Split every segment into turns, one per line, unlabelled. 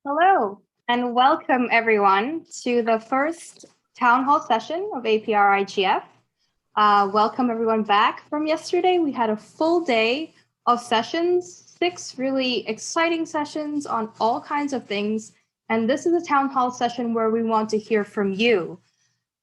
Hello, and welcome everyone to the first town hall session of APrIGF. Welcome everyone back from yesterday. We had a full day of sessions, 6 really exciting sessions on all kinds of things. And this is a town hall session where we want to hear from you.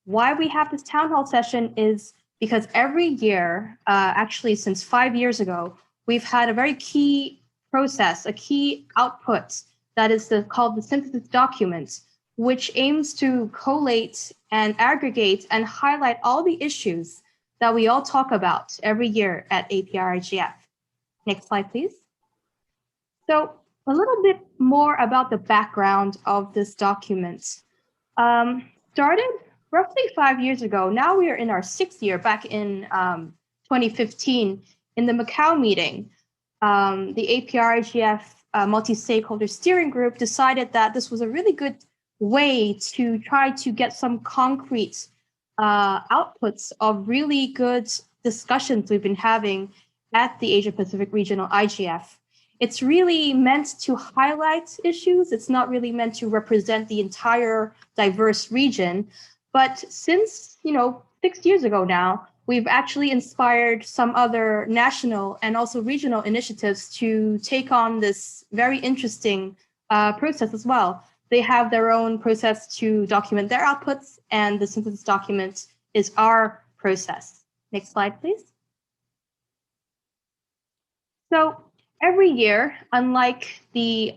Why we have this town hall session is because every year, actually since 5 years ago, we've had a very key process, a key output that is called the synthesis document, which aims to collate and aggregate and highlight all the issues that we all talk about every year at APrIGF. Next slide, please. So a little bit more about the background of this document. Started roughly 5 years ago. Now we are in our 6th year, back in 2015, in the Macau meeting. The APrIGF multi-stakeholder steering group decided that this was a really good way to try to get some concrete outputs of really good discussions we've been having at the Asia Pacific Regional IGF. It's really meant to highlight issues. It's not really meant to represent the entire diverse region. But since, 6 years ago now, we've actually inspired some other national and also regional initiatives to take on this very interesting process as well. They have their own process to document their outputs, and the synthesis document is our process. Next slide, please. So every year, unlike the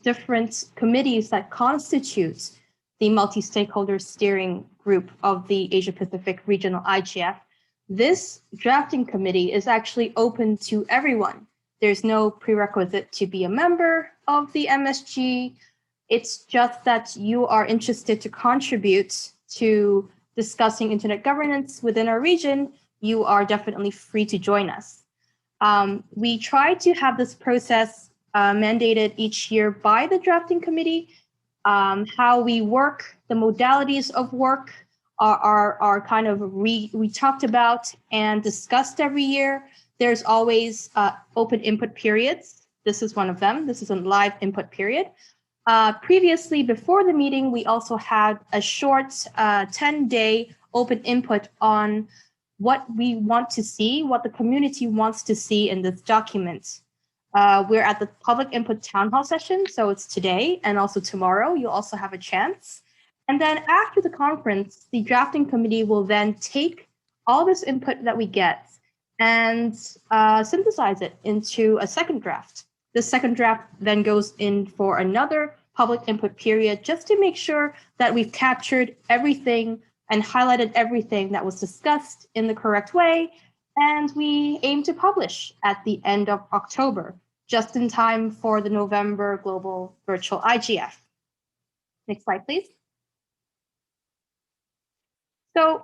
different committees that constitute the multi-stakeholder steering group of the Asia Pacific Regional IGF, this drafting committee is actually open to everyone. There's no prerequisite to be a member of the MSG. It's just that you are interested to contribute to discussing internet governance within our region. You are definitely free to join us. We try to have this process mandated each year by the drafting committee. How we work, the modalities of work are kind of we talked about and discussed every year. There's always open input periods. This is one of them. This is a live input period. Previously, before the meeting, we also had a short 10-day open input on what we want to see, what the community wants to see in this document. We're at the public input town hall session, so it's today and also tomorrow. You'll also have a chance. And then after the conference, the drafting committee will then take all this input that we get and synthesize it into a second draft. The second draft then goes in for another public input period just to make sure that we've captured everything and highlighted everything that was discussed in the correct way. And we aim to publish at the end of October, just in time for the November Global Virtual IGF. Next slide, please. So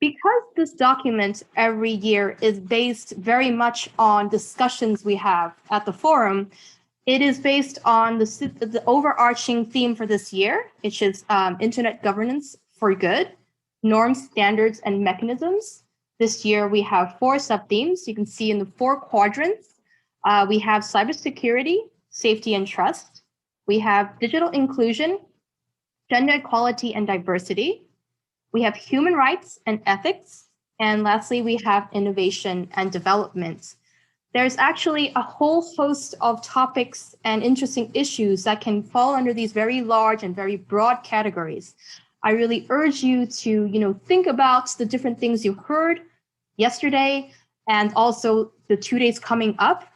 because this document every year is based very much on discussions we have at the forum, it is based on the overarching theme for this year, which is internet governance for good, norms, standards, and mechanisms. This year, we have 4 sub-themes. You can see in the 4 quadrants. We have cybersecurity, safety, and trust. We have digital inclusion, gender equality and diversity. We have human rights and ethics. And lastly, we have innovation and development. There's actually a whole host of topics and interesting issues that can fall under these very large and very broad categories. I really urge you to, think about the different things you heard yesterday and also the 2 days coming up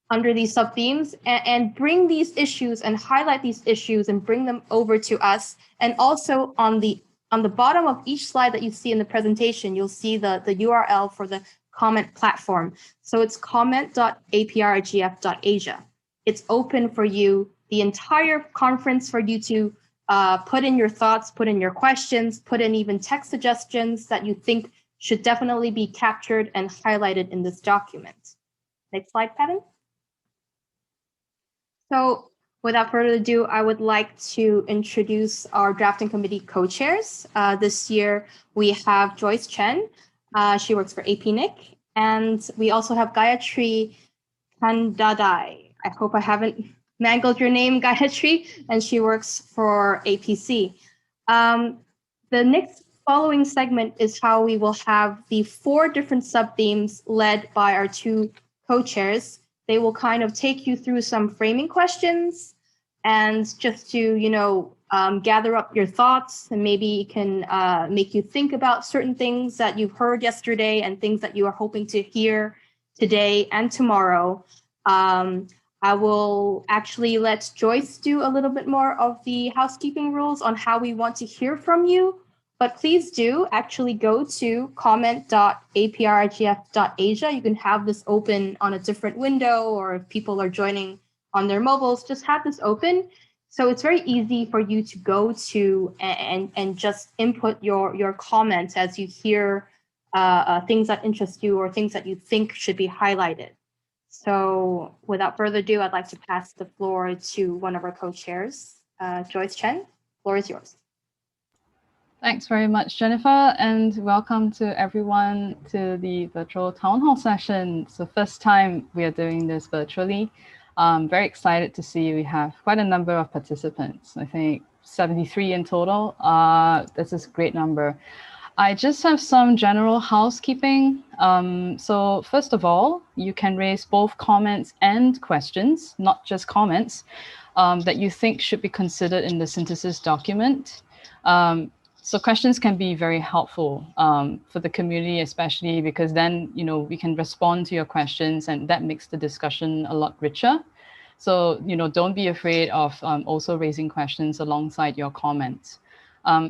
under these sub-themes and bring these issues and highlight these issues and bring them over to us. And also on the bottom of each slide that you see in the presentation, you'll see the URL for the comment platform. So it's comment.aprigf.asia. It's open for you, the entire conference, for you to put in your thoughts, put in your questions, put in even text suggestions that you think should definitely be captured and highlighted in this document. Next slide, Kevin. So without further ado, I would like to introduce our drafting committee co-chairs. This year, we have Joyce Chen. She works for APNIC. And we also have Gayatri Kandadai. I hope I haven't mangled your name, Gayatri, and she works for APC. The next following segment is how we will have the 4 different sub-themes led by our 2 co-chairs. They will kind of take you through some framing questions and just to, gather up your thoughts, and maybe it can make you think about certain things that you've heard yesterday and things that you are hoping to hear today and tomorrow. I will actually let Joyce do a little bit more of the housekeeping rules on how we want to hear from you. But please do actually go to comment.aprigf.asia. You can have this open on a different window, or if people are joining on their mobiles, just have this open. So it's very easy for you to go to and just input your comments as you hear things that interest you or things that you think should be highlighted. So without further ado, I'd like to pass the floor to one of our co-chairs, Joyce Chen. The floor is yours.
Thanks very much, Jennifer, and welcome to everyone to the virtual town hall session. It's the first time we are doing this virtually. I'm very excited to see we have quite a number of participants. I think 73 in total. This is a great number. I just have some general housekeeping. So first of all, you can raise both comments and questions, not just comments, that you think should be considered in the synthesis document. So questions can be very helpful for the community, especially because then, we can respond to your questions and that makes the discussion a lot richer. So, don't be afraid of also raising questions alongside your comments.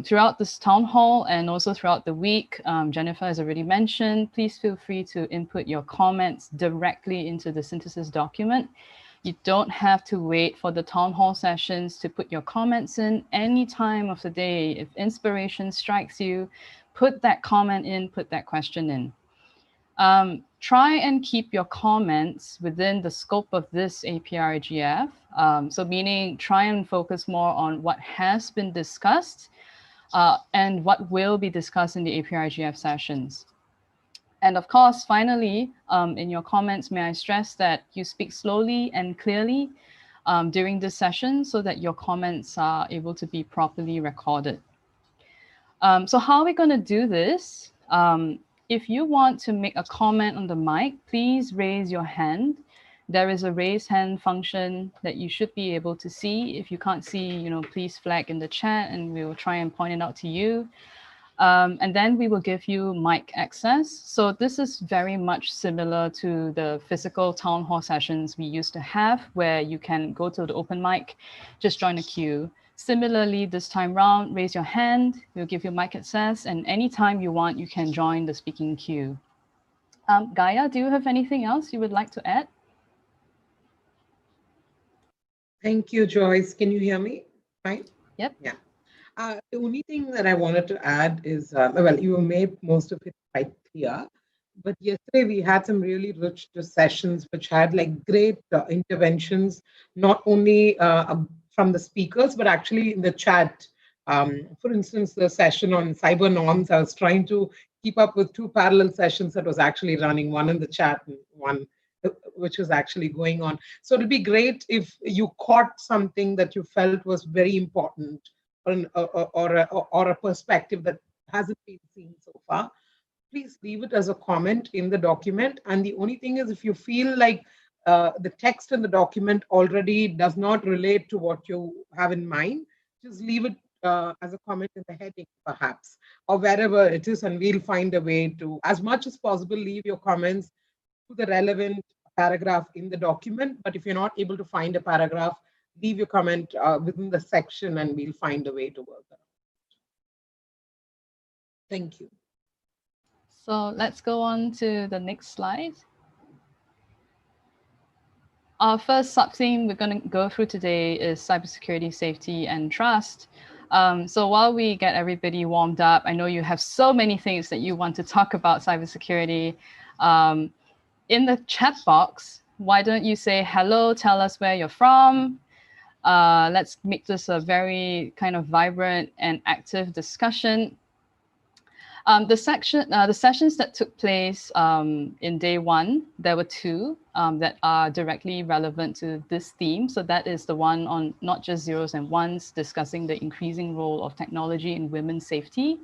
Throughout this town hall and also throughout the week, Jennifer has already mentioned, please feel free to input your comments directly into the synthesis document. You don't have to wait for the town hall sessions to put your comments in any time of the day. If inspiration strikes you, put that comment in, put that question in. Try and keep your comments within the scope of this APrIGF. So meaning try and focus more on what has been discussed and what will be discussed in the APrIGF sessions. And of course, finally, in your comments, may I stress that you speak slowly and clearly during this session so that your comments are able to be properly recorded. So how are we going to do this? If you want to make a comment on the mic, please raise your hand. There is a raise hand function that you should be able to see. If you can't see, please flag in the chat and we will try and point it out to you. And then we will give you mic access. So this is very much similar to the physical town hall sessions we used to have, where you can go to the open mic, just join a queue. Similarly, this time round, raise your hand, we'll give you mic access, and anytime you want, you can join the speaking queue. Gaia, do you have anything else you would like to add?
Thank you, Joyce. Can you hear me? Fine?
Yep.
Yeah. The only thing that I wanted to add is, well, you made most of it quite clear, but yesterday we had some really rich sessions which had great interventions, not only from the speakers, but actually in the chat. For instance, the session on cyber norms, I was trying to keep up with 2 parallel sessions that was actually running, one in the chat and one which was actually going on. So it'd be great if you caught something that you felt was very important, or a perspective that hasn't been seen so far. Please leave it as a comment in the document. And the only thing is, if you feel like the text in the document already does not relate to what you have in mind, just leave it as a comment in the heading, perhaps, or wherever it is, and we'll find a way to, as much as possible, leave your comments to the relevant paragraph in the document. But if you're not able to find a paragraph, leave your comment within the section and we'll find a way to work around. Thank you.
So let's go on to the next slide. Our first sub-theme we're going to go through today is cybersecurity, safety, and trust. So while we get everybody warmed up, I know you have so many things that you want to talk about cybersecurity. In the chat box, why don't you say hello, tell us where you're from. Let's make this a very kind of vibrant and active discussion. The sessions that took place in day one, there were two that are directly relevant to this theme. So that is the one on not just zeros and ones, discussing the increasing role of technology in women's safety.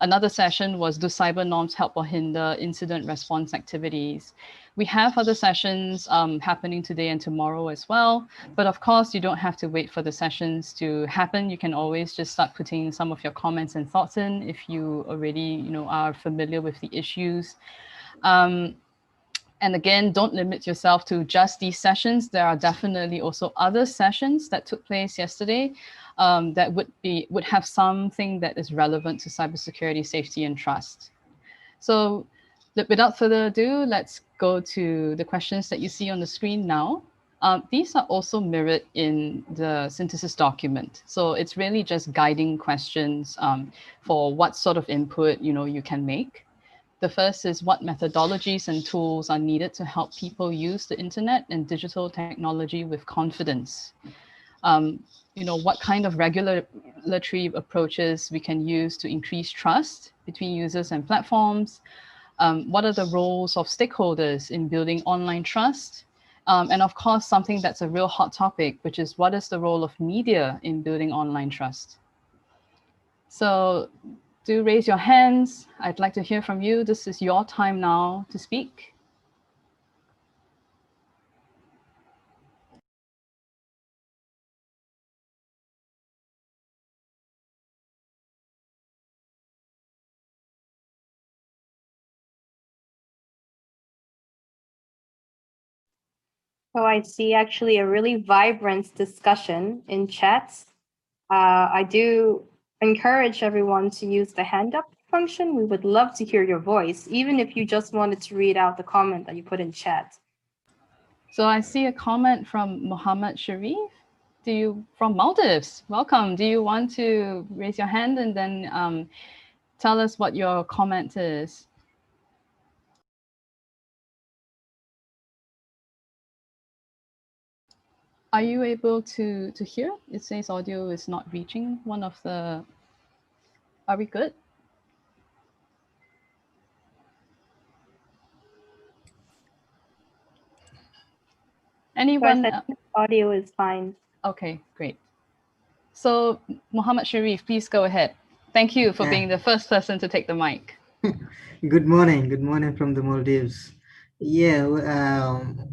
Another session was, do cyber norms help or hinder incident response activities? We have other sessions happening today and tomorrow as well. But of course, you don't have to wait for the sessions to happen. You can always just start putting some of your comments and thoughts in if you already are familiar with the issues. And again, don't limit yourself to just these sessions. There are definitely also other sessions that took place yesterday that would have something that is relevant to cybersecurity, safety, and trust. So without further ado, let's go to the questions that you see on the screen now. These are also mirrored in the synthesis document. So it's really just guiding questions for what sort of input you can make. The first is, what methodologies and tools are needed to help people use the internet and digital technology with confidence? What kind of regulatory approaches we can use to increase trust between users and platforms? What are the roles of stakeholders in building online trust? And of course, something that's a real hot topic, which is, what is the role of media in building online trust? So do raise your hands. I'd like to hear from you. This is your time now to speak.
So I see actually a really vibrant discussion in chats. I do encourage everyone to use the hand up function. We would love to hear your voice, even if you just wanted to read out the comment that you put in chat.
So I see a comment from Mohammed Sharif. From Maldives, welcome. Do you want to raise your hand and then tell us what your comment is? Are you able to hear? It says audio is not reaching one of the... Are we good? Anyone?
Audio is fine.
Okay, great. So Mohammed Sharif, please go ahead. Thank you for being the first person to take the mic.
Good morning from the Maldives. Yeah,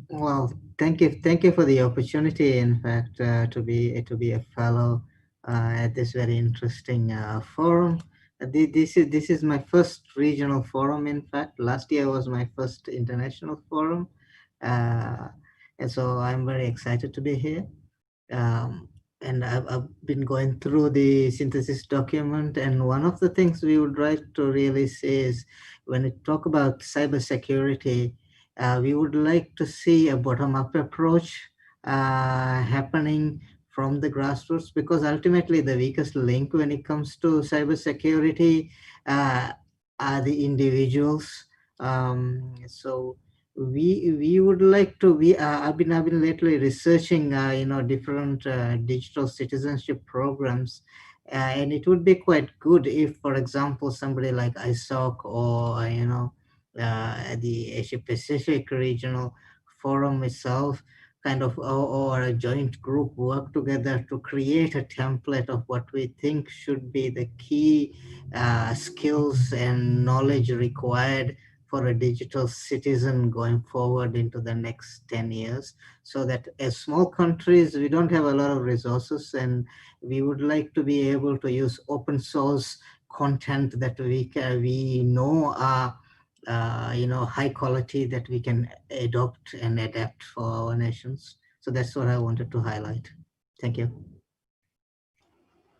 well, thank you for the opportunity, in fact, to be a fellow at this very interesting forum. This is my first regional forum. In fact, last year was my first international forum, and so I'm very excited to be here. And I've been going through the synthesis document, and one of the things we would like to really say is, when we talk about cybersecurity, we would like to see a bottom-up approach happening from the grassroots, because ultimately the weakest link when it comes to cybersecurity are the individuals. So we would like to I've been lately researching different digital citizenship programs, and it would be quite good if, for example, somebody like ISOC or the Asia Pacific Regional Forum itself kind of, or a joint group, work together to create a template of what we think should be the key skills and knowledge required for a digital citizen going forward into the next 10 years, so that as small countries, we don't have a lot of resources, and we would like to be able to use open source content that we know are high quality, that we can adopt and adapt for our nations. So that's what I wanted to highlight. Thank you.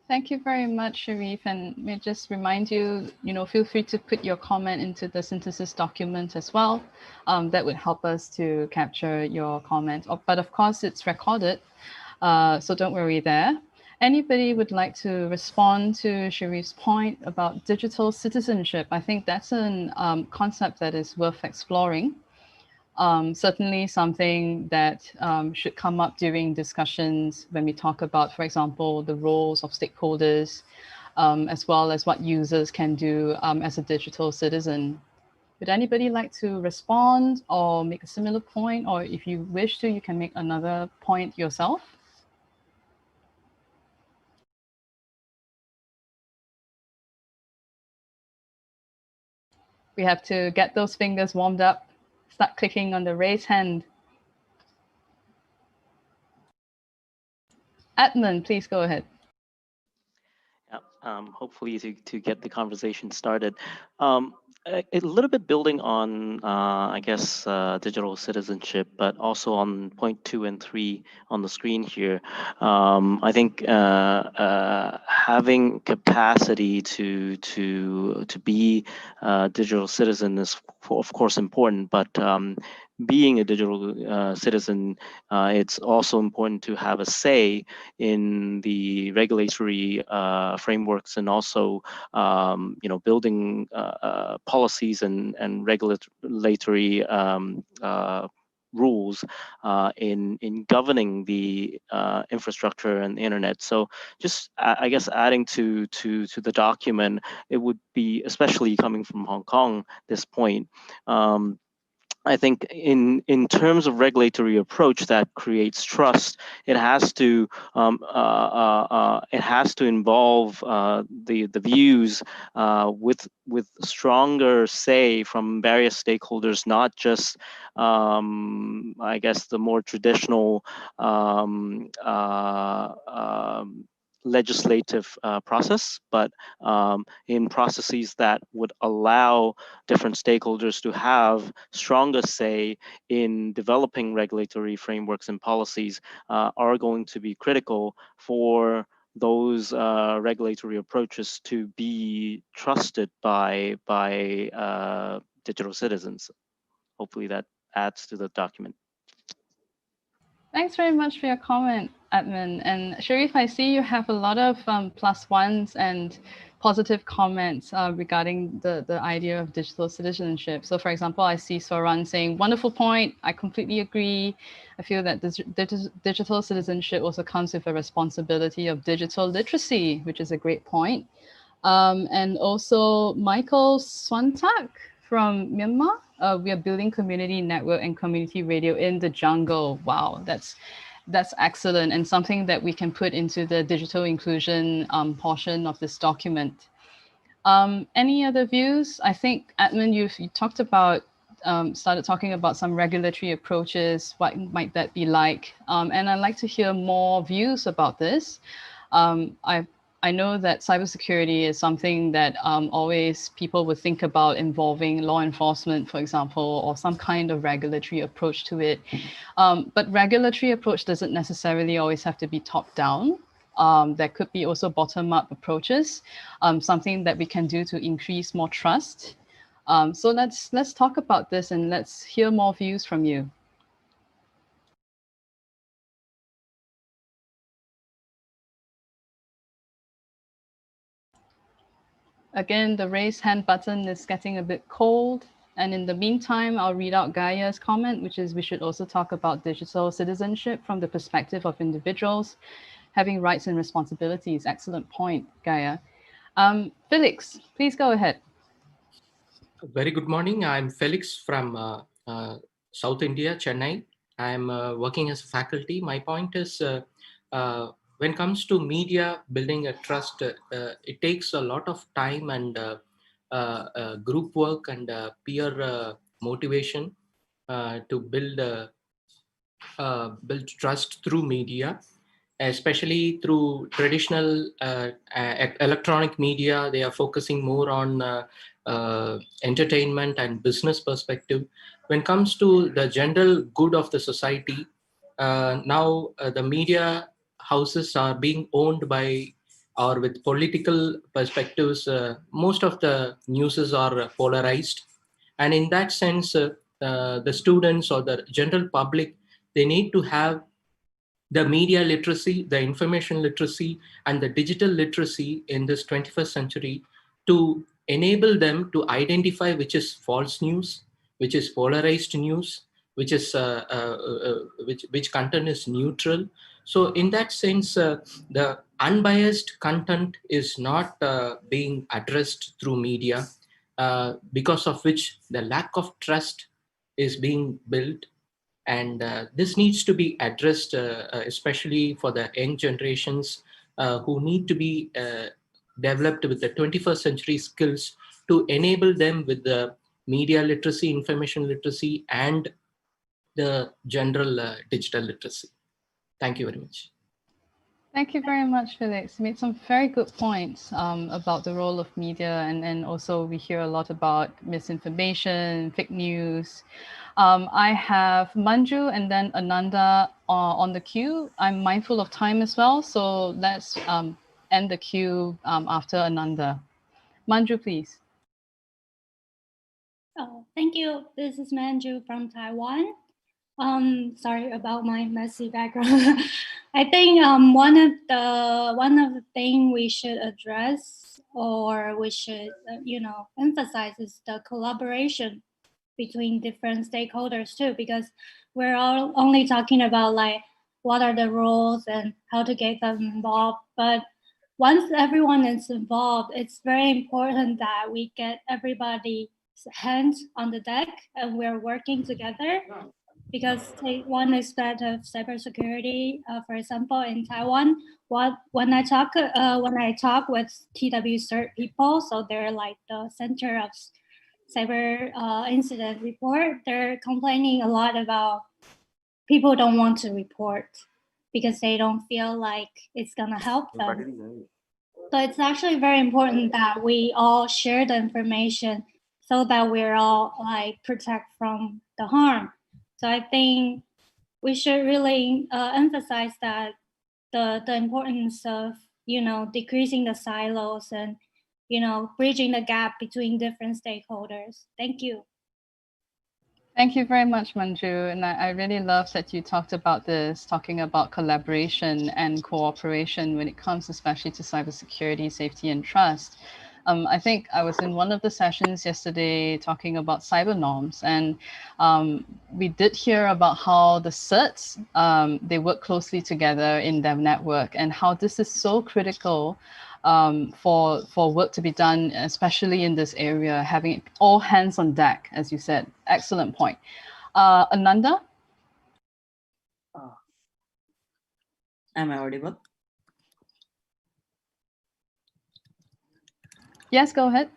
Thank you very much, Sharif. And may I just remind you, feel free to put your comment into the synthesis document as well. That would help us to capture your comment. But of course, it's recorded, so don't worry there. Anybody would like to respond to Sharif's point about digital citizenship? I think that's a concept that is worth exploring. Certainly something that should come up during discussions when we talk about, for example, the roles of stakeholders as well as what users can do as a digital citizen. Would anybody like to respond or make a similar point? Or if you wish to, you can make another point yourself. We have to get those fingers warmed up. Start clicking on the raise hand. Edmund, please go ahead.
Yeah, hopefully to get the conversation started. A little bit building on, I guess, digital citizenship, but also on point 2 and 3 on the screen here. I think having capacity to be a digital citizen is, of course, important, but being a digital citizen, it's also important to have a say in the regulatory frameworks and also building policies and regulatory rules in governing the infrastructure and the internet. So just I guess adding to the document, it would be, especially coming from Hong Kong, this point. I think in terms of regulatory approach that creates trust, it has to involve the views with stronger say from various stakeholders, not just I guess the more traditional legislative process, but in processes that would allow different stakeholders to have stronger say in developing regulatory frameworks and policies are going to be critical for those regulatory approaches to be trusted by digital citizens. Hopefully that adds to the document.
Thanks very much for your comment, Edmund. And Sharif, I see you have a lot of +1s and positive comments regarding the idea of digital citizenship. So for example, I see Swaran saying, wonderful point, I completely agree. I feel that digital citizenship also comes with a responsibility of digital literacy, which is a great point. And also Michael Swantak from Myanmar, we are building community network and community radio in the jungle. Wow, that's excellent, and something that we can put into the digital inclusion portion of this document. Any other views? I think, Edmund, you talked about, started talking about some regulatory approaches. What might that be like? And I'd like to hear more views about this. I know that cybersecurity is something that always people would think about involving law enforcement, for example, or some kind of regulatory approach to it. But regulatory approach doesn't necessarily always have to be top down. There could be also bottom-up approaches, something that we can do to increase more trust. So let's talk about this and let's hear more views from you. Again, the raise hand button is getting a bit cold. And in the meantime, I'll read out Gaia's comment, which is we should also talk about digital citizenship from the perspective of individuals having rights and responsibilities. Excellent point, Gaia. Felix, please go ahead.
Very good morning. I'm Felix from South India, Chennai. I'm working as a faculty. My point is, when it comes to media, building a trust, it takes a lot of time and group work and peer motivation to build trust through media, especially through traditional electronic media. They are focusing more on entertainment and business perspective. When it comes to the general good of the society, now the media houses are being owned by or with political perspectives. Most of the newses are polarized, and in that sense, the students or the general public, they need to have the media literacy, the information literacy, and the digital literacy in this 21st century to enable them to identify which is false news, which is polarized news, which is which content is neutral. So in that sense, the unbiased content is not being addressed through media, because of which the lack of trust is being built. And this needs to be addressed, especially for the young generations who need to be developed with the 21st century skills to enable them with the media literacy, information literacy, and the general digital literacy. Thank you very much.
Thank you very much, Felix. You made some very good points about the role of media, and also we hear a lot about misinformation, fake news. I have Manju and then Ananda on the queue. I'm mindful of time as well, so let's end the queue after Ananda. Manju, please.
Thank you. This is Manju from Taiwan. Sorry about my messy background. I think one of the thing we should address, or we should emphasize, is the collaboration between different stakeholders too, because we're all only talking about like what are the rules and how to get them involved. But once everyone is involved, it's very important that we get everybody's hands on the deck and we're working together. Because take one aspect of cybersecurity, for example, in Taiwan, when I talk with TW CERT people, so they're like the center of cyber incident report, they're complaining a lot about people don't want to report because they don't feel like it's gonna help them. So it's actually very important that we all share the information so that we're all like protect from the harm. So I think we should really emphasize that the importance of decreasing the silos and bridging the gap between different stakeholders. Thank you.
Thank you very much, Manju. And I really love that you talked about this, talking about collaboration and cooperation when it comes especially to cybersecurity, safety, and trust. I think I was in one of the sessions yesterday talking about cyber norms, and we did hear about how the CERTs, they work closely together in their network, and how this is so critical for work to be done, especially in this area, having all hands on deck, as you said. Excellent point. Ananda?
Am I audible?
Yes, go ahead.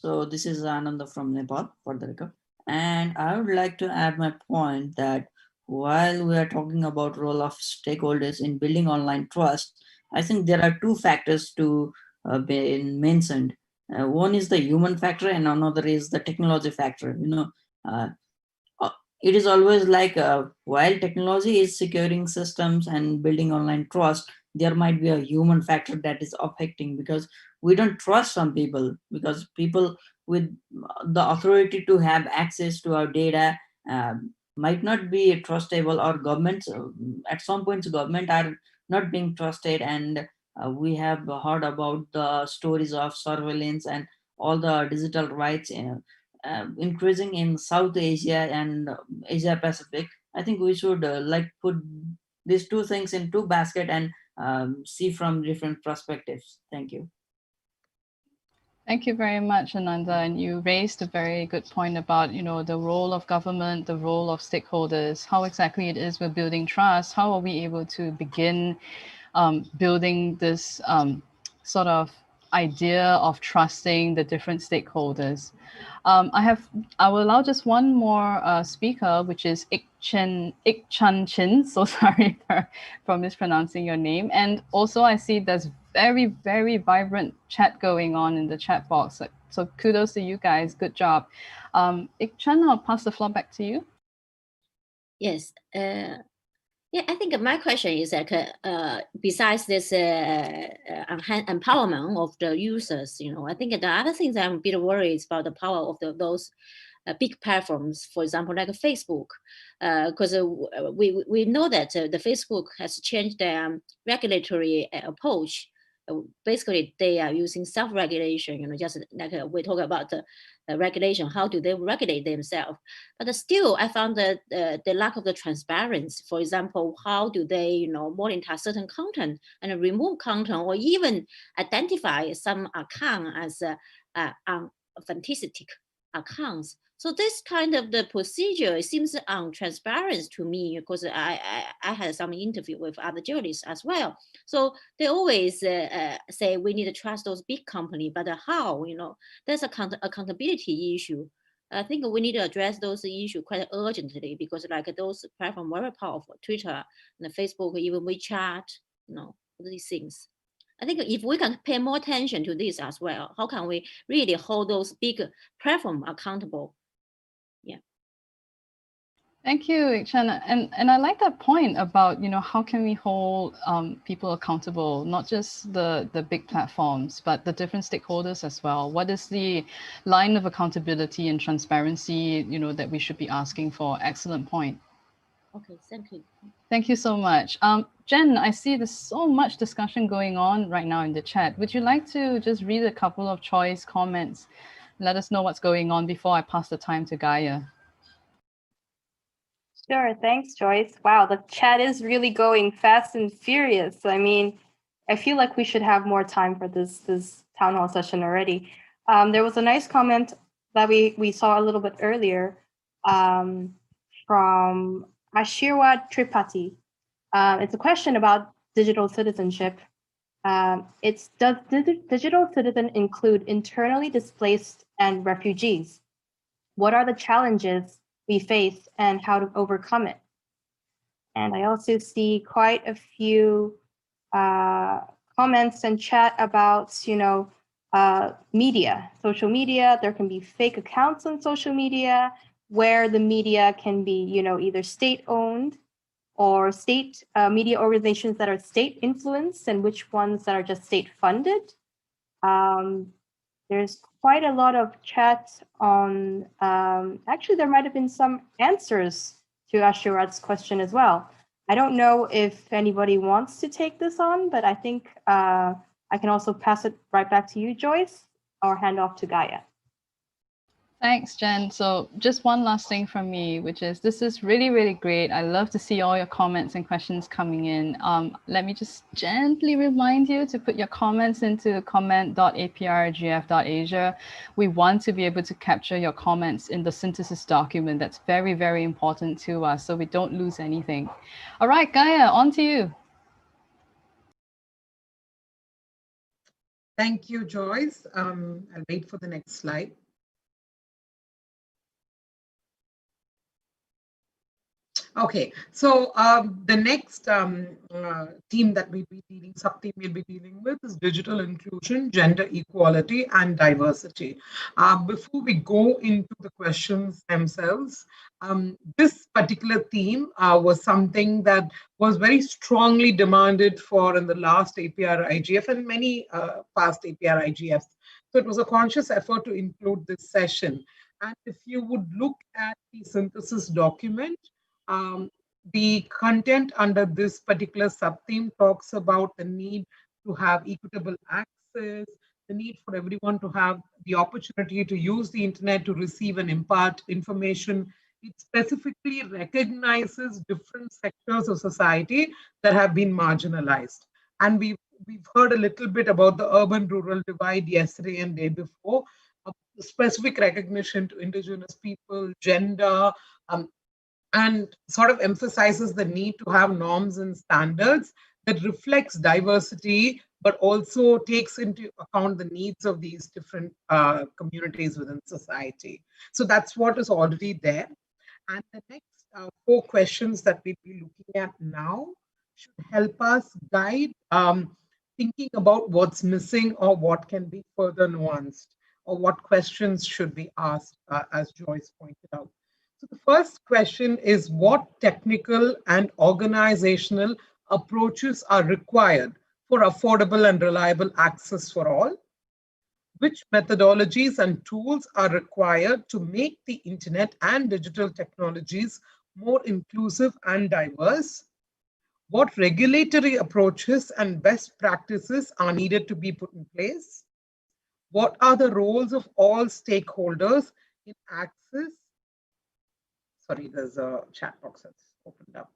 So this is Ananda from Nepal, for the record. And I would like to add my point that while we are talking about role of stakeholders in building online trust, I think there are two factors to be mentioned. One is the human factor and another is the technology factor. It is always like while technology is securing systems and building online trust, there might be a human factor that is affecting, because we don't trust some people, because people with the authority to have access to our data might not be trustable, or governments at some points government are not being trusted. And we have heard about the stories of surveillance and all the digital rights increasing in South Asia and Asia Pacific. I think we should put these two things in two baskets and see from different perspectives. Thank you.
Thank you very much, Ananda. And you raised a very good point about, the role of government, the role of stakeholders, how exactly it is we're building trust. How are we able to begin building this sort of idea of trusting the different stakeholders? I will allow just one more speaker, which is Ik Chan Chin. So sorry for mispronouncing your name. And also I see there's very, very vibrant chat going on in the chat box. So kudos to you guys. Good job. Ik Chan, I'll pass the floor back to you.
Yes. Yeah, I think my question is that besides this empowerment of the users, I think the other things I'm a bit worried about the power of those big platforms, for example, like Facebook, because we know that the Facebook has changed their regulatory approach basically they are using self-regulation, just like we talk about the regulation, how do they regulate themselves? But still, I found that the lack of the transparency, for example, how do they, monitor certain content and remove content, or even identify some account as unauthentic accounts. So this kind of the procedure seems untransparent to me, because I had some interview with other journalists as well. So they always say we need to trust those big companies, but how? There's accountability issue. I think we need to address those issues quite urgently, because like those platforms very powerful, Twitter and Facebook, even WeChat, these things. I think if we can pay more attention to this as well, how can we really hold those big platforms accountable? Yeah.
Thank you, Chen. And I like that point about, how can we hold people accountable, not just the big platforms, but the different stakeholders as well. What is the line of accountability and transparency, that we should be asking for? Excellent point.
Okay, thank you.
Thank you so much. Jen, I see there's so much discussion going on right now in the chat. Would you like to just read a couple of choice comments? Let us know what's going on before I pass the time to Gaia.
Sure, thanks, Joyce. Wow, the chat is really going fast and furious. I mean, I feel like we should have more time for this town hall session already. There was a nice comment that we saw a little bit earlier from Ashirwad Tripathi. It's a question about digital citizenship. Does digital citizen include internally displaced and refugees? What are the challenges we face and how to overcome it? And I also see quite a few comments and chat about, media, social media. There can be fake accounts on social media where the media can be, either state-owned or state media organizations that are state-influenced, and which ones that are just state-funded. There's quite a lot of chat on, actually there might have been some answers to Ashirat's question as well. I don't know if anybody wants to take this on, but I think I can also pass it right back to you, Joyce, or hand off to Gaia.
Thanks, Jen. So just one last thing from me, which is this is really, really great. I love to see all your comments and questions coming in. Let me just gently remind you to put your comments into comment.aprigf.asia. We want to be able to capture your comments in the synthesis document. That's very, very important to us, so we don't lose anything. All right, Gaia, on to you.
Thank you, Joyce. I'll wait for the next slide. Okay, so the next team that we'll be dealing, sub-team we'll be dealing with is digital inclusion, gender equality, and diversity. Before we go into the questions themselves, this particular theme was something that was very strongly demanded for in the last APrIGF and many past APrIGFs. So it was a conscious effort to include this session. And if you would look at the synthesis document, the content under this particular sub-theme talks about the need to have equitable access, the need for everyone to have the opportunity to use the internet to receive and impart information. It specifically recognizes different sectors of society that have been marginalized. And we've heard a little bit about the urban-rural divide yesterday and day before, specific recognition to indigenous people, gender, and sort of emphasizes the need to have norms and standards that reflects diversity, but also takes into account the needs of these different communities within society. So that's what is already there. And the next 4 questions that we'll be looking at now should help us guide thinking about what's missing or what can be further nuanced, or what questions should be asked, as Joyce pointed out. So the first question is, what technical and organizational approaches are required for affordable and reliable access for all? Which methodologies and tools are required to make the internet and digital technologies more inclusive and diverse? What regulatory approaches and best practices are needed to be put in place? What are the roles of all stakeholders in access? Sorry, there's a chat box that's opened up.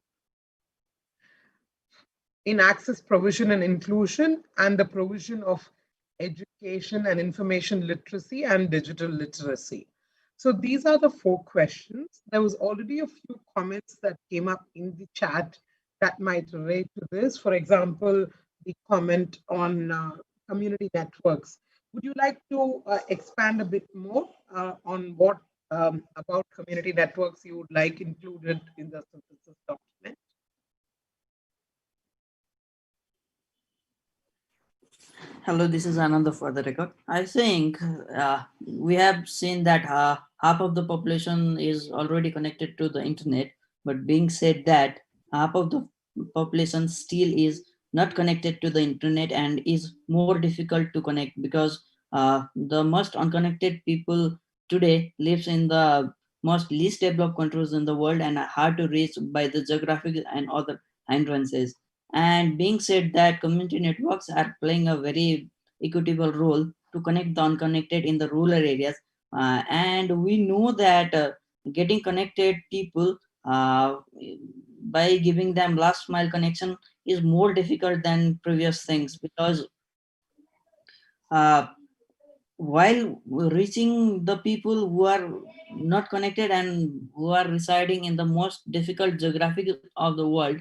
In access provision and inclusion, and the provision of education and information literacy and digital literacy. So these are the 4 questions. There was already a few comments that came up in the chat that might relate to this. For example, the comment on community networks. Would you like to expand a bit more on what about community networks you would like included in the synthesis document?
Hello, this is Ananda for the record. I think we have seen that half of the population is already connected to the internet, but being said that half of the population still is not connected to the internet and is more difficult to connect because the most unconnected people today lives in the most least developed countries in the world and are hard to reach by the geographic and other hindrances. And being said that community networks are playing a very equitable role to connect the unconnected in the rural areas. And we know that getting connected people by giving them last mile connection is more difficult than previous things because while reaching the people who are not connected and who are residing in the most difficult geographic of the world,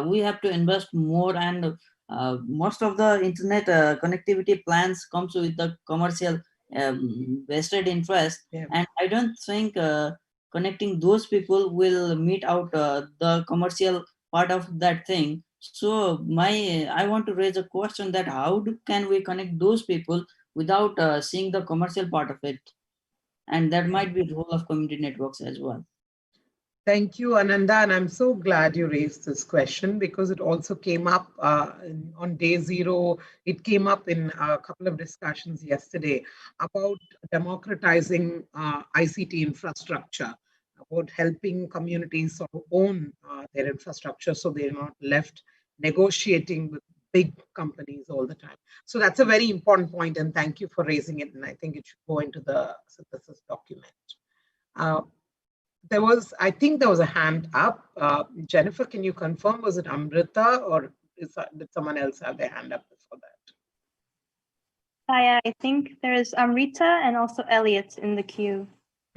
we have to invest more, and most of the internet connectivity plans comes with the commercial vested interest.
Yeah.
And I don't think connecting those people will meet out the commercial part of that thing. So I want to raise a question that can we connect those people without seeing the commercial part of it? And that might be the role of community networks as well.
Thank you, Ananda, and I'm so glad you raised this question because it also came up on day 0. It came up in a couple of discussions yesterday about democratizing ICT infrastructure, about helping communities sort of own their infrastructure so they're not left negotiating with big companies all the time. So that's a very important point, and thank you for raising it. And I think it should go into the synthesis document. I think there was a hand up. Jennifer, can you confirm, was it Amrita or did someone else have their hand up before that?
I think there's Amrita and also Elliot in the queue.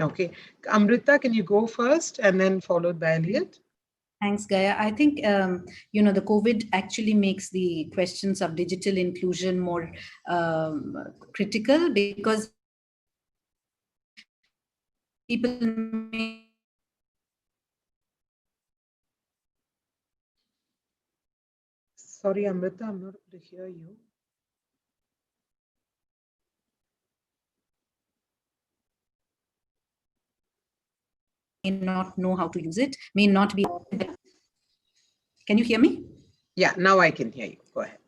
Okay. Amrita, can you go first and then followed by Elliot?
Thanks, Gaia. I think, the COVID actually makes the questions of digital inclusion more critical because people may
Sorry, Amrita, I'm not able to hear you.
may not know how to use it, may not be. Can you hear me?
Yeah, now I can hear you. Go ahead.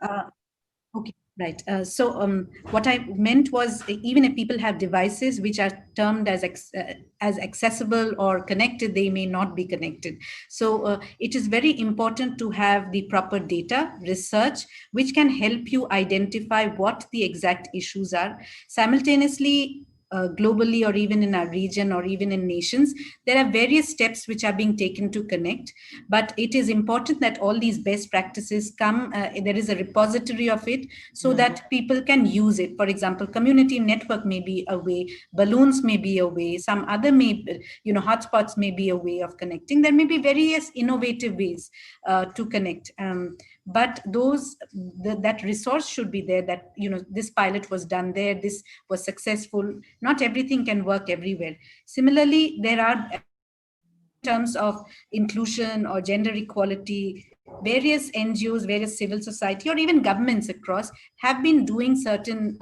Okay, right. So what I meant was even if people have devices which are termed as accessible or connected, they may not be connected. So it is very important to have the proper data research, which can help you identify what the exact issues are. Simultaneously, globally or even in our region or even in nations, there are various steps which are being taken to connect, but it is important that all these best practices come, there is a repository of it so that people can use it. For example, community network may be a way, balloons may be a way, some other hotspots may be a way of connecting. There may be various innovative ways to connect. But that resource should be there, that this pilot was done there, this was successful. Not everything can work everywhere. Similarly, there are, in terms of inclusion or gender equality, various NGOs, various civil society, or even governments across have been doing certain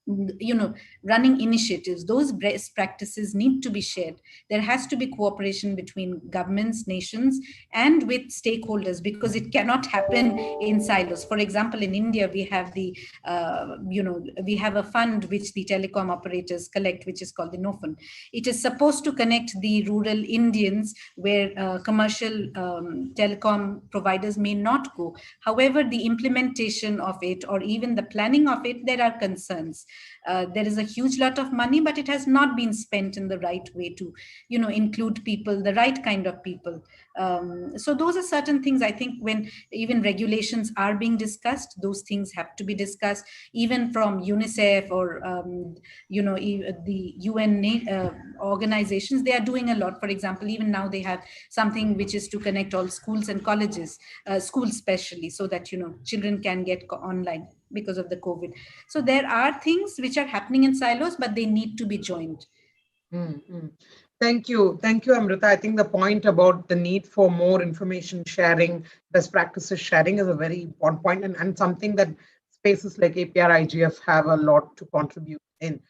running initiatives. Those best practices need to be shared. There has to be cooperation between governments, nations, and with stakeholders, because it cannot happen in silos. For example, in India, we have we have a fund which the telecom operators collect, which is called the No Fund. It is supposed to connect the rural Indians where commercial telecom providers may not go. However, the implementation of it, or even the planning of it, there are concerns. There is a huge lot of money, but it has not been spent in the right way to, include people, the right kind of people. So those are certain things, I think, when even regulations are being discussed, those things have to be discussed, even from UNICEF or, the UN organizations. They are doing a lot. For example, even now they have something which is to connect all schools and colleges, schools especially, so that, children can get online because of the COVID. So there are things which are happening in silos, but they need to be joined.
Mm-hmm. Thank you, Amrita. I think the point about the need for more information sharing, best practices sharing is a very important point, and something that spaces like APrIGF have a lot to contribute in.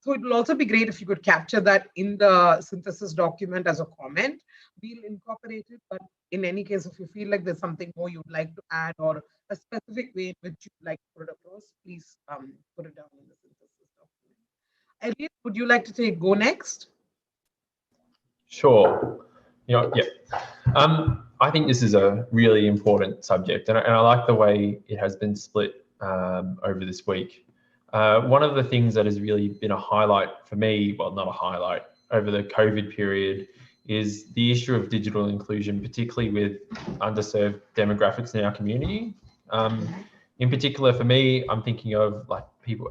So it will also be great if you could capture that in the synthesis document as a comment. We'll incorporate it, but in any case, if you feel like there's something more you'd like to add, or a specific way in which you'd like to put it across, please put it down in the synthesis document. Elliot, would you like to go next?
Sure. I think this is a really important subject, and I like the way it has been split over this week. One of the things that has really been a highlight for me, well, not a highlight, over the COVID period, is the issue of digital inclusion, particularly with underserved demographics in our community. In particular, for me, I'm thinking of like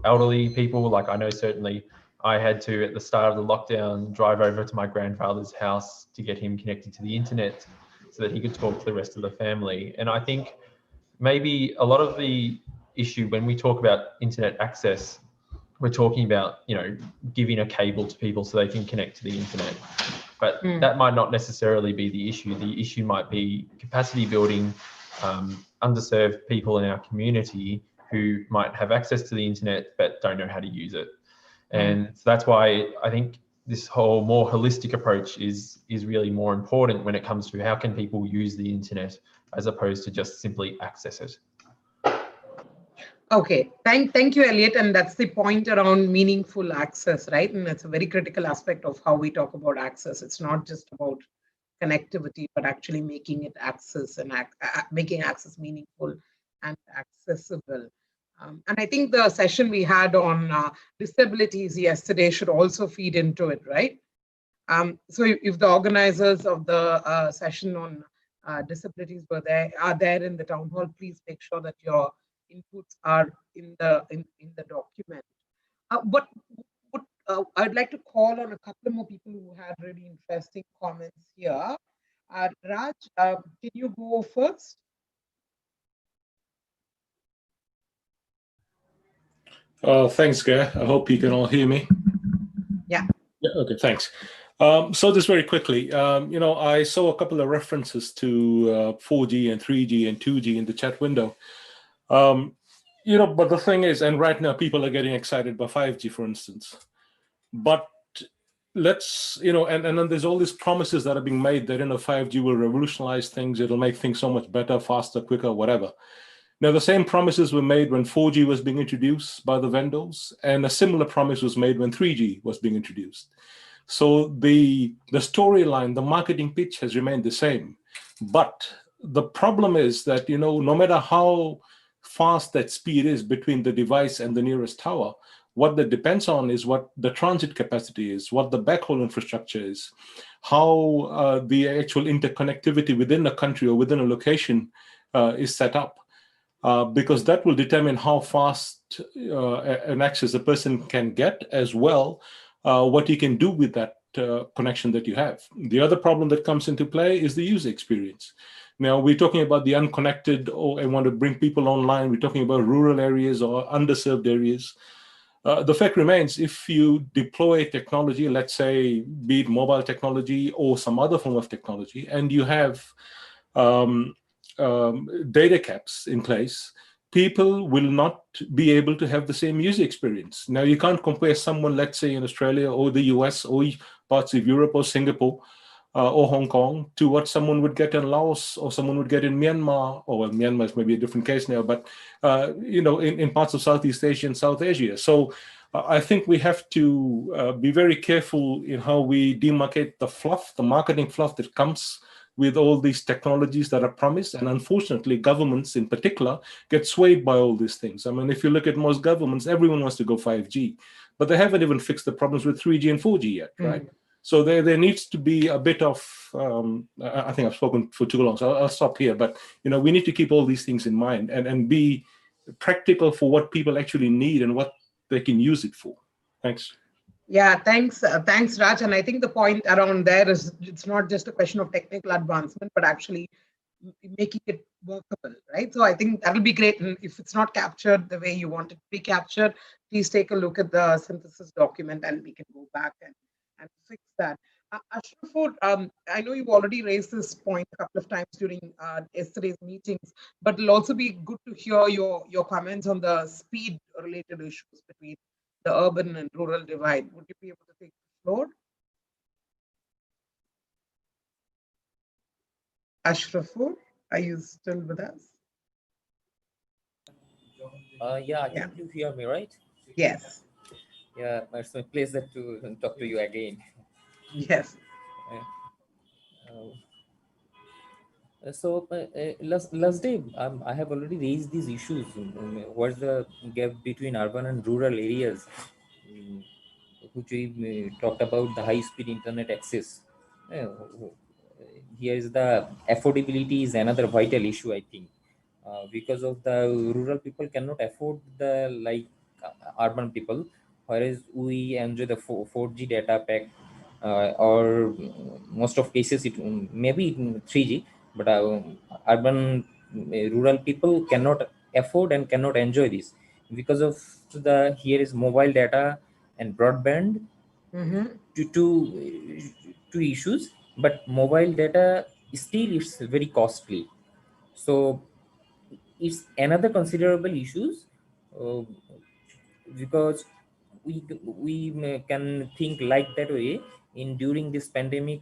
elderly people. Like I know certainly I had to, at the start of the lockdown, drive over to my grandfather's house to get him connected to the internet so that he could talk to the rest of the family. And I think maybe a lot of the issue when we talk about internet access, we're talking about, giving a cable to people so they can connect to the internet. But that might not necessarily be the issue. The issue might be capacity building, underserved people in our community who might have access to the internet but don't know how to use it. And so that's why I think this whole more holistic approach is really more important when it comes to how can people use the internet as opposed to just simply access it.
Okay, thank you, Elliot. And that's the point around meaningful access, right? And that's a very critical aspect of how we talk about access. It's not just about connectivity, but actually making it access and making access meaningful and accessible. And I think the session we had on disabilities yesterday should also feed into it, right? So if the organizers of the session on disabilities are there in the town hall, please make sure that your inputs are in the document. But I'd like to call on a couple more people who had really interesting comments here. Raj, can you go first?
Thanks, Gare. I hope you can all hear me.
Yeah.
Okay, thanks. So just very quickly, I saw a couple of references to 4G and 3G and 2G in the chat window. But the thing is, and right now people are getting excited by 5G, for instance. But let's, and then there's all these promises that are being made that 5G will revolutionize things. It'll make things so much better, faster, quicker, whatever. Now, the same promises were made when 4G was being introduced by the vendors, and a similar promise was made when 3G was being introduced. So the storyline, the marketing pitch has remained the same. But the problem is that, no matter how fast that speed is between the device and the nearest tower, what that depends on is what the transit capacity is, what the backhaul infrastructure is, how the actual interconnectivity within a country or within a location is set up. Because that will determine how fast an access a person can get, as well what you can do with that connection that you have. The other problem that comes into play is the user experience. Now, we're talking about the unconnected, and want to bring people online. We're talking about rural areas or underserved areas. The fact remains, if you deploy technology, let's say, be it mobile technology or some other form of technology, and you have data caps in place, people will not be able to have the same user experience. Now, you can't compare someone, let's say in Australia or the US or parts of Europe or Singapore or Hong Kong to what someone would get in Laos or someone would get in Myanmar, or well, Myanmar is maybe a different case now, but in parts of Southeast Asia and South Asia. So I think we have to be very careful in how we demarcate the fluff, the marketing fluff that comes with all these technologies that are promised. And unfortunately, governments in particular get swayed by all these things. I mean, if you look at most governments, everyone wants to go 5G, but they haven't even fixed the problems with 3G and 4G yet, right? So there needs to be a bit of, I think I've spoken for too long, so I'll stop here. But we need to keep all these things in mind and be practical for what people actually need and what they can use it for. Thanks.
Yeah, thanks, Raj. And I think the point around there is it's not just a question of technical advancement, but actually making it workable, right? So I think that'll be great. And if it's not captured the way you want it to be captured, please take a look at the synthesis document and we can go back and fix that. Ashrafur, I know you've already raised this point a couple of times during yesterday's meetings, but it'll also be good to hear your comments on the speed-related issues between the urban and rural divide. Would you be able to take the floor? Ashrafur, are you still with us?
Yeah, I think you hear me, right?
Yes.
Yeah, it's my pleasure to talk to you again.
Yes.
So last day, I have already raised these issues. What's the gap between urban and rural areas? Which we talked about the high-speed internet access. Here is the affordability is another vital issue, I think, because of the rural people cannot afford the urban people, whereas we enjoy the 4G data pack, or most of cases it maybe 3G, but urban rural people cannot afford and cannot enjoy this because of the here is mobile data and broadband. Two issues, but mobile data still is very costly, so it's another considerable issues, because we can think like that way in during this pandemic,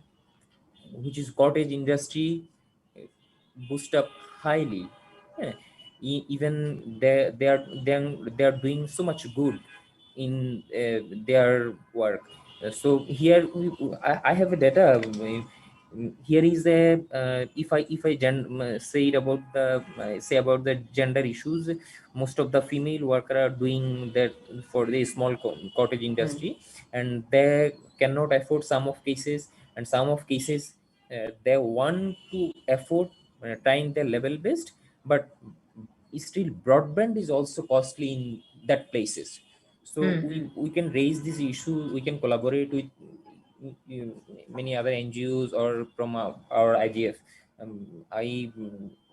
which is cottage industry boost up highly. Yeah. Even they are doing so much good in their work. So here I have a data. Here is a if I say it about the say about the gender issues, most of the female workers are doing that for the small cottage industry, and they cannot afford some of cases, and some of cases they want to afford trying their level best, but still broadband is also costly in that places. So we can raise this issue, we can collaborate with many other NGOs or from our IGF. I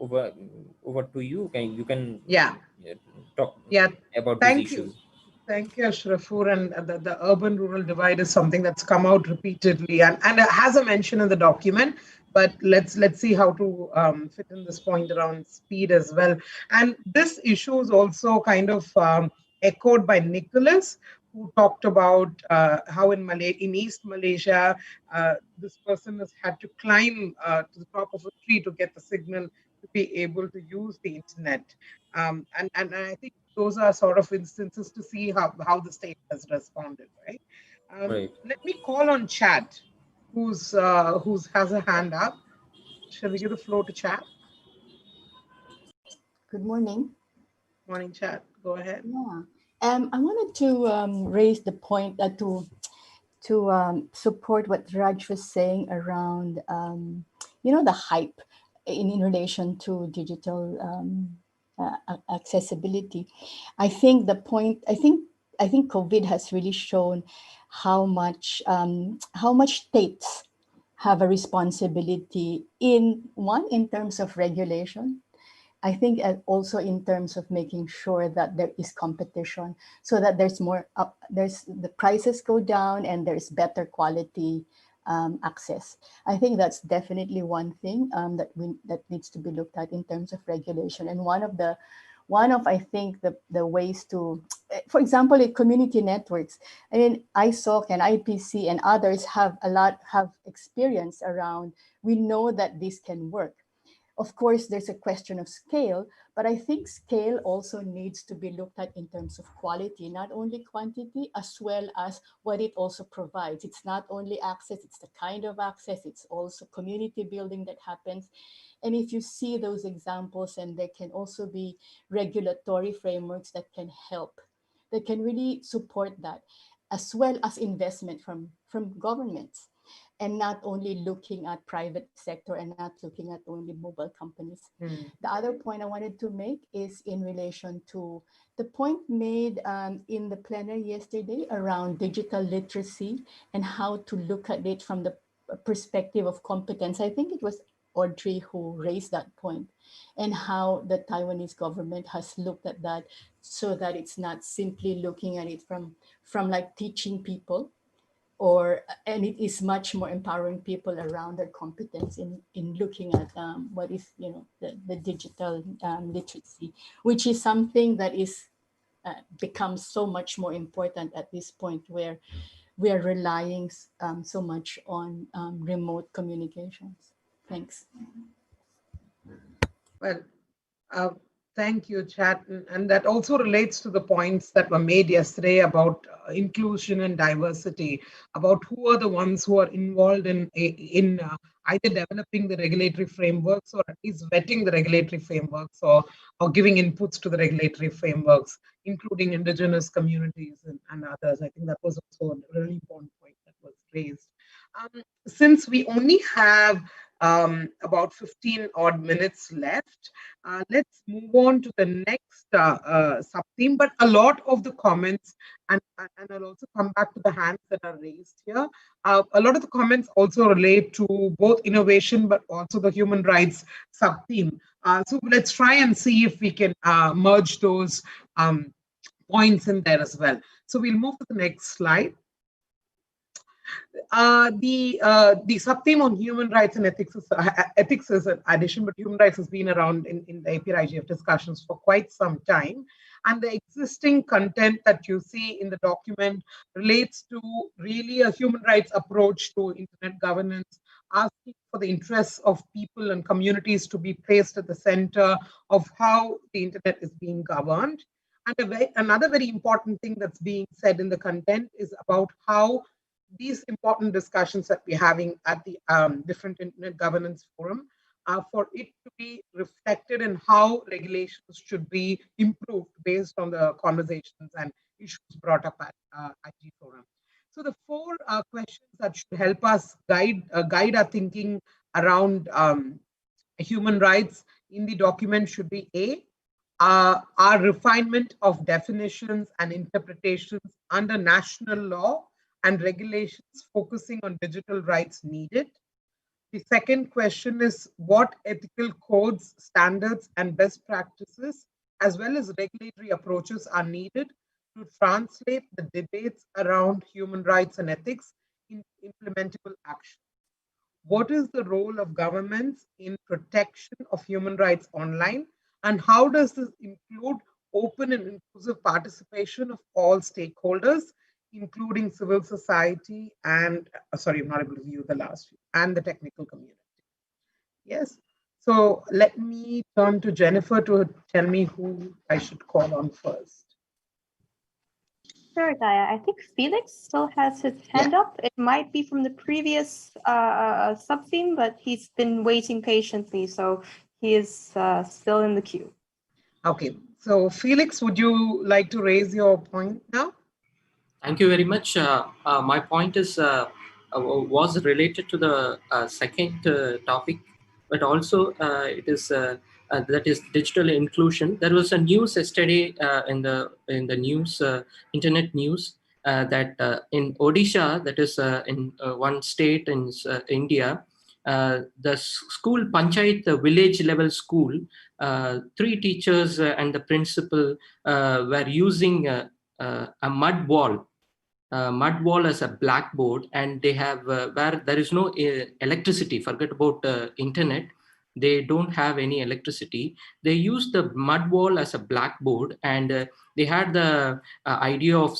over to you. You can talk about these issues.
Thank you, Ashrafur. And the urban-rural divide is something that's come out repeatedly and has a mention in the document. But let's see how to fit in this point around speed as well. And this issue is also kind of echoed by Nicholas, who talked about how in East Malaysia, this person has had to climb to the top of a tree to get the signal to be able to use the internet. And I think those are sort of instances to see how the state has responded, right? Let me call on Chad, who's has a hand up. Shall we give the floor to Chad?
Good morning.
Morning, Chad. Go ahead.
Yeah. I wanted to raise the point to support what Raj was saying around the hype in relation to digital accessibility. I think COVID has really shown how much states have a responsibility in terms of regulation. I think also in terms of making sure that there is competition, so that there's more the prices go down and there's better quality access. I think that's definitely one thing that needs to be looked at in terms of regulation. And one of one of, I think, the ways to, for example, in community networks, I mean, ISOC and IPC and others have experience around, we know that this can work. Of course, there's a question of scale, but I think scale also needs to be looked at in terms of quality, not only quantity, as well as what it also provides. It's not only access, it's the kind of access, it's also community building that happens. And if you see those examples, and there can also be regulatory frameworks that can help, that can really support that, as well as investment from governments. And not only looking at private sector and not looking at only mobile companies. The other point I wanted to make is in relation to the point made in the plenary yesterday around digital literacy and how to look at it from the perspective of competence. I think it was Audrey who raised that point, and how the Taiwanese government has looked at that, so that it's not simply looking at it from like teaching people, and it is much more empowering people around their competence in looking at what is, the digital literacy, which is something that is becomes so much more important at this point, where we are relying so much on remote communications. Thanks.
Well, thank you, Chat. And that also relates to the points that were made yesterday about inclusion and diversity, about who are the ones who are involved in either developing the regulatory frameworks, or at least vetting the regulatory frameworks, or giving inputs to the regulatory frameworks, including indigenous communities and others. I think that was also a really important point that was raised. Since we only have about 15 odd minutes left, let's move on to the next sub-theme. But a lot of the comments, and I'll also come back to the hands that are raised here, a lot of the comments also relate to both innovation but also the human rights sub-theme. So let's try and see if we can merge those points in there as well. So we'll move to the next slide. The sub-theme on human rights and ethics is an addition, but human rights has been around in the APrIGF discussions for quite some time. And the existing content that you see in the document relates to really a human rights approach to internet governance, asking for the interests of people and communities to be placed at the center of how the internet is being governed. And another very important thing that's being said in the content is about how these important discussions that we're having at the different internet governance forum, for it to be reflected in how regulations should be improved based on the conversations and issues brought up at IG forum. So the four questions that should help us guide our thinking around human rights in the document should be A, our refinement of definitions and interpretations under national law and regulations focusing on digital rights needed. The second question is what ethical codes, standards, and best practices, as well as regulatory approaches, are needed to translate the debates around human rights and ethics in implementable action. What is the role of governments in protection of human rights online, and how does this include open and inclusive participation of all stakeholders, including civil society and, sorry, I'm not able to view the last few, and the technical community. Yes, so let me turn to Jennifer to tell me who I should call on first.
Sure, Gaia. I think Felix still has his hand up. It might be from the previous sub-theme, but he's been waiting patiently, so he is still in the queue.
Okay, so Felix, would you like to raise your point now?
Thank you very much. My point is was related to the second topic, but also it is that is digital inclusion. There was a news yesterday in the news, internet news, that in Odisha, that is in one state in India, the school panchayat, the village level school, 3 teachers and the principal were using a mud wall as a blackboard, and they have where there is no electricity, forget about internet, they don't have any electricity. They use the mud wall as a blackboard, and they had the idea of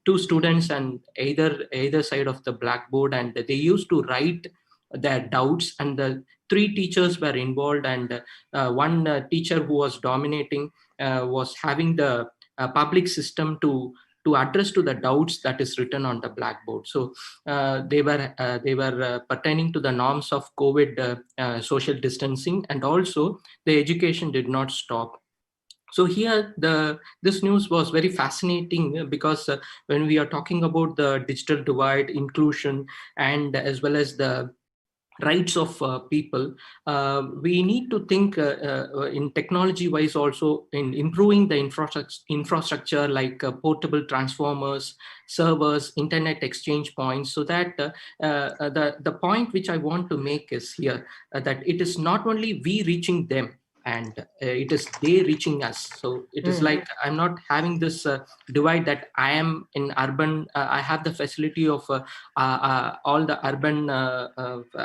two students and either side of the blackboard, and they used to write their doubts, and the three teachers were involved, and one teacher who was dominating was having the public system to address to the doubts that is written on the blackboard. So they were pertaining to the norms of COVID social distancing, and also the education did not stop. So here this news was very fascinating because when we are talking about the digital divide, inclusion, and as well as the rights of people, we need to think in technology wise also in improving the infrastructure like portable transformers, servers, internet exchange points, so that the point which I want to make is here that it is not only we reaching them, and it is they reaching us. So it is like I'm not having this divide that I am in urban, I have the facility of all the urban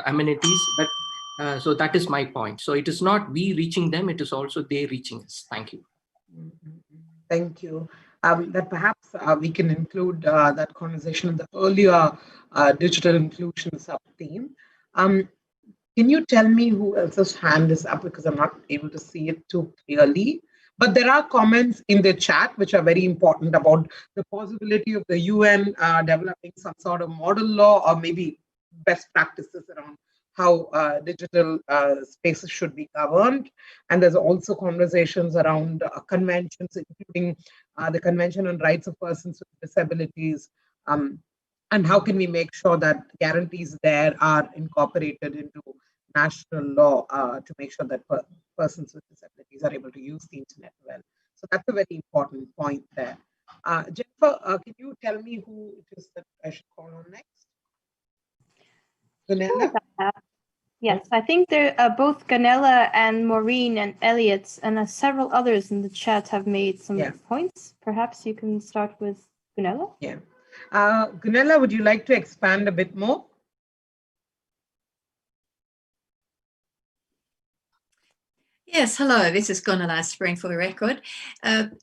amenities, but so that is my point. So it is not we reaching them, it is also they reaching us. Thank you.
Thank you. That perhaps we can include that conversation in the earlier digital inclusion sub-theme. Can you tell me who else's hand is up, because I'm not able to see it too clearly? But there are comments in the chat which are very important about the possibility of the UN developing some sort of model law or maybe best practices around how digital spaces should be governed. And there's also conversations around conventions, including the Convention on Rights of Persons with Disabilities, and how can we make sure that guarantees there are incorporated into national law to make sure that persons with disabilities are able to use the internet well. So that's a very important point there. Jennifer, can you tell me who it is that I should call on next? Gunilla?
Yes, I think there both Ganella and Maureen and Elliot and several others in the chat have made some points. Perhaps you can start with Gunilla.
Yeah. Gunilla, would you like to expand a bit more?
Yes, hello, this is Gunilla Spring for the record.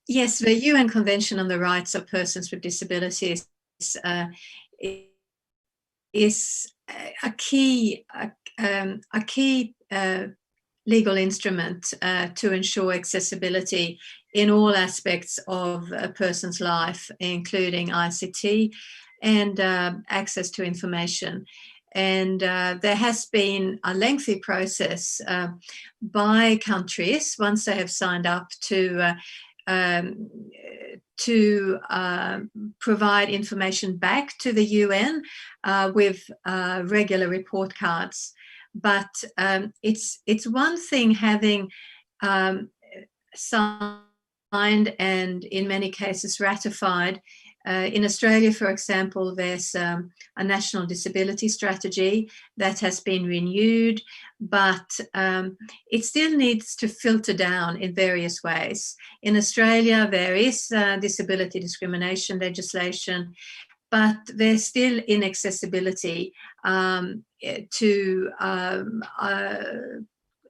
Yes, the UN Convention on the Rights of Persons with Disabilities is a key legal instrument to ensure accessibility in all aspects of a person's life, including ICT and access to information. And there has been a lengthy process by countries once they have signed up to provide information back to the UN with regular report cards. But it's one thing having signed and in many cases ratified. In Australia, for example, there's a national disability strategy that has been renewed, but it still needs to filter down in various ways. In Australia, there is disability discrimination legislation, but there's still inaccessibility to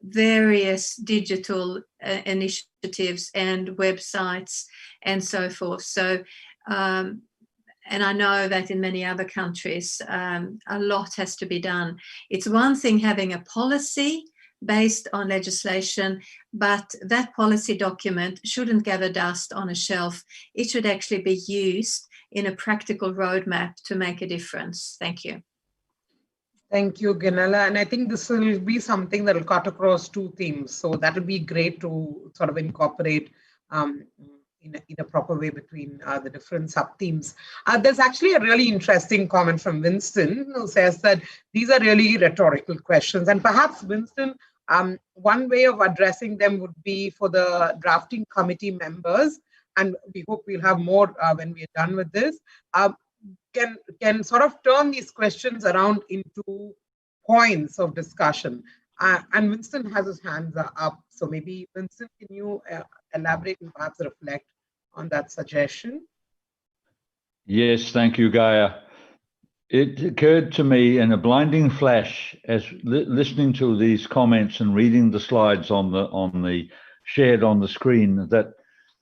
various digital initiatives and websites and so forth. So, and I know that in many other countries, a lot has to be done. It's one thing having a policy based on legislation, but that policy document shouldn't gather dust on a shelf. It should actually be used in a practical roadmap to make a difference. Thank you.
Thank you, Gunilla. And I think this will be something that will cut across two themes. So that will be great to sort of incorporate in a proper way between the different sub-themes. There's actually a really interesting comment from Winston who says that these are really rhetorical questions. And perhaps, Winston, one way of addressing them would be for the drafting committee members, and we hope we'll have more when we're done with this, can sort of turn these questions around into points of discussion. And Winston has his hands up. So maybe, Winston, can you elaborate and perhaps reflect on that suggestion?
Yes, thank you, Gaia. It occurred to me in a blinding flash as listening to these comments and reading the slides on the shared on the screen that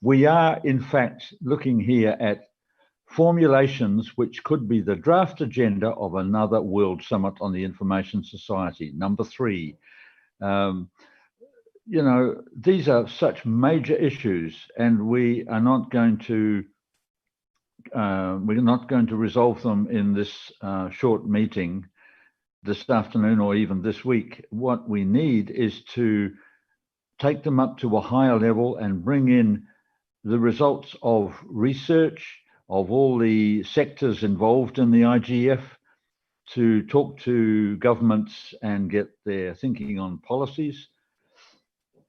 we are in fact looking here at formulations which could be the draft agenda of another World Summit on the Information Society. Number 3. You know, these are such major issues, and we are not going to resolve them in this short meeting this afternoon or even this week. What we need is to take them up to a higher level and bring in the results of research of all the sectors involved in the IGF, to talk to governments and get their thinking on policies.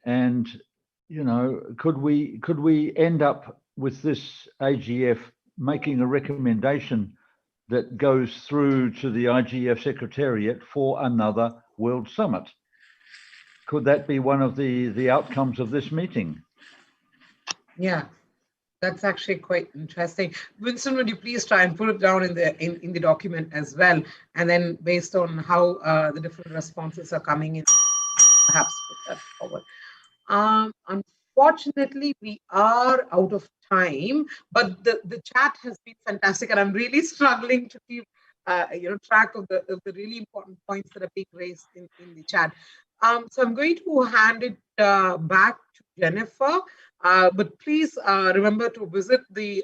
And, you know, could we end up with this AGF making a recommendation that goes through to the IGF Secretariat for another World Summit? Could that be one of the outcomes of this meeting?
Yeah, that's actually quite interesting. Winston, would you please try and put it down in the document as well, and then based on how the different responses are coming in, perhaps put that forward. Unfortunately, we are out of time, but the chat has been fantastic, and I'm really struggling to keep track of the really important points that are being raised in the chat. So I'm going to hand it back to Jennifer, but please remember to visit the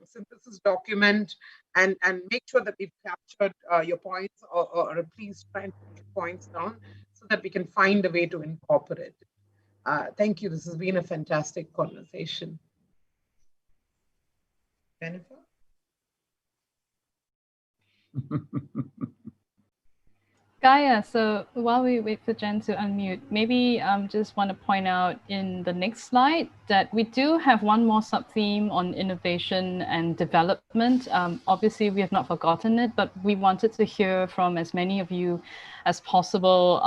synthesis document and make sure that we've captured your points, or please try and put your points down so that we can find a way to incorporate it. Thank you. This has been a fantastic conversation. Jennifer?
Gaia, so while we wait for Jen to unmute, maybe just want to point out in the next slide that we do have one more sub-theme on innovation and development. Obviously, we have not forgotten it, but we wanted to hear from as many of you as possible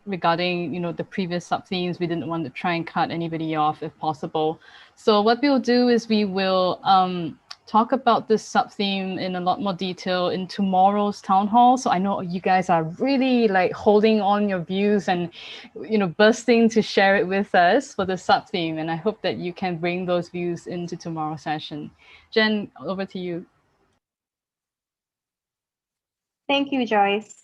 regarding, the previous sub-themes. We didn't want to try and cut anybody off if possible. So what we'll do is we will talk about this sub-theme in a lot more detail in tomorrow's town hall. So I know you guys are really like holding on your views and, bursting to share it with us for the sub-theme. And I hope that you can bring those views into tomorrow's session. Jen, over to you.
Thank you, Joyce.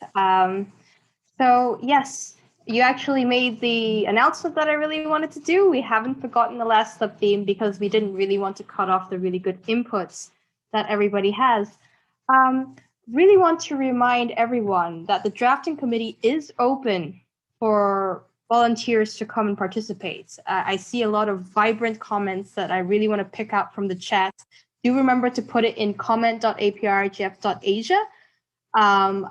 So yes, you actually made the announcement that I really wanted to do. We haven't forgotten the last sub-theme because we didn't really want to cut off the really good inputs that everybody has. Really want to remind everyone that the drafting committee is open for volunteers to come and participate. I see a lot of vibrant comments that I really want to pick out from the chat. Do remember to put it in comment.aprigf.asia.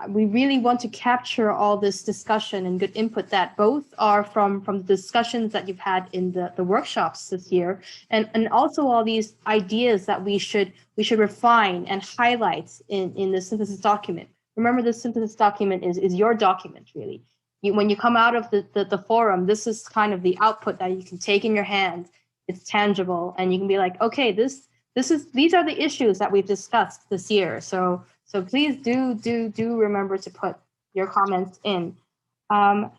We really want to capture all this discussion and good input that both are from the discussions that you've had in the workshops this year, and also all these ideas that we should refine and highlight in the synthesis document. Remember, the synthesis document is your document, really. When you come out of the forum, this is kind of the output that you can take in your hand. It's tangible, and you can be like, okay, these are the issues that we've discussed this year. So please do remember to put your comments in. I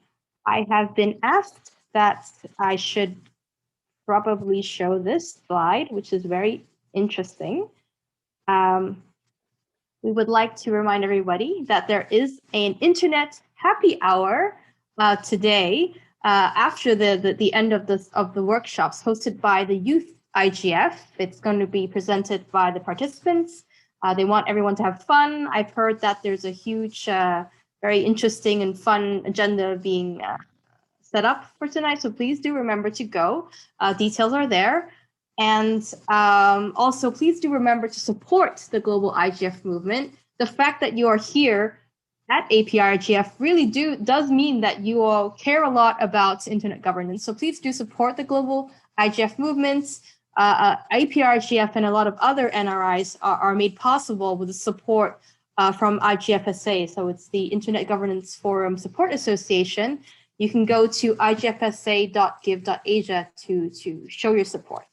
have been asked that I should probably show this slide, which is very interesting. We would like to remind everybody that there is an internet happy hour today after the end of the workshops hosted by the Youth IGF. It's going to be presented by the participants. They want everyone to have fun. I've heard that there's a huge, very interesting and fun agenda being set up for tonight. So please do remember to go. Details are there. And also, please do remember to support the global IGF movement. The fact that you are here at APrIGF really does mean that you all care a lot about internet governance. So please do support the global IGF movements. APrIGF and a lot of other NRIs are made possible with the support from IGFSA. So it's the Internet Governance Forum Support Association. You can go to igfsa.give.asia to show your support.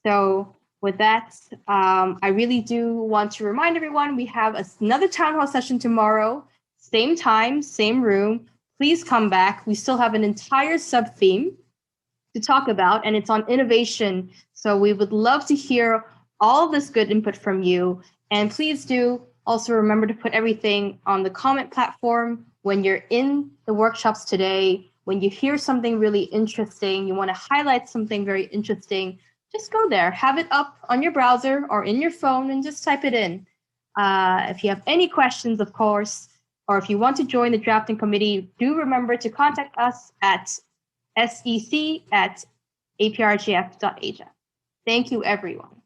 So With that, I really do want to remind everyone we have another town hall session tomorrow, same time, same room. Please come back. We still have an entire sub-theme to talk about, and it's on innovation. So we would love to hear all this good input from you. And please do also remember to put everything on the comment platform when you're in the workshops today. When you hear something really interesting, you want to highlight something very interesting, just go there, have it up on your browser or in your phone and just type it in. If you have any questions, of course, or if you want to join the drafting committee, do remember to contact us at sec@aprigf.asia. Thank you, everyone.